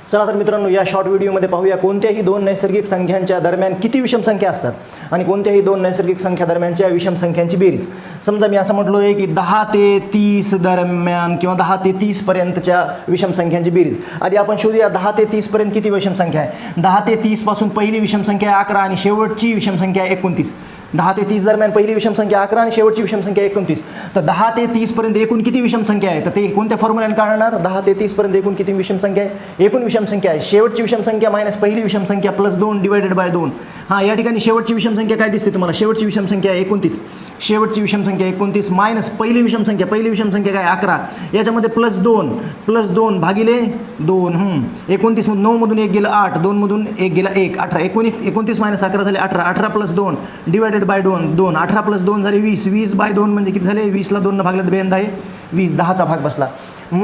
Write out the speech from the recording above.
चला तर मित्रांनो, या शॉर्ट व्हिडिओमध्ये पाहूया कोणत्याही दोन नैसर्गिक संख्यांच्या दरम्यान किती विषम संख्या असतात आणि कोणत्याही दोन नैसर्गिक संख्या दरम्यानच्या विषम संख्यांची बेरीज. समजा मी असं म्हटलो आहे की 10 ते 30 दरम्यान किंवा 10 ते 30 पर्यंतच्या विषम संख्यांची बेरीज. आधी आपण शोधूया 10 ते 30 पर्यंत किती विषम संख्या आहे. 10 ते 30 पासून पहिली विषम संख्या आहे 11 आणि शेवटची विषम संख्या आहे 29. 10 ते 30 दरम्यान पहिली विषम संख्या 11 आणि शेवटची विषम संख्या 29. तर 10 ते 30 पर्यंत एकूण किती विषम संख्या आहे, तर ते कोणत्या फॉर्म्युल्याने काढणार. 10 ते 30 पर्यंत एकूण किती विषम संख्या आहे, एकूण विषम संख्या आहे शेवटची विषम संख्या मायनस पहिली विषम संख्या प्लस 2 डिवायडेड बाय 2. हां, या ठिकाणी शेवटची विषम संख्या काय दिसते तुम्हाला, शेवटची विषम संख्या 29. शेवटची विषम संख्या 29 मायनस पहिली विषम संख्या काय 11. याच्यामध्ये प्लस 2 भागिले 2. 29 मधून 9 मधून 1 गेलं 8, 2 मधून 1 गेला 1, 18. 29 मायनस 11 झाले 18. 18 प्लस 2 डिवायडेड बाय 2. 18 प्लस 2 झाले 20. 20 बाय 2 म्हणजे किती झाले, 20ला 2 भागल्यात 2 आहे 20. 10चा भाग बसला.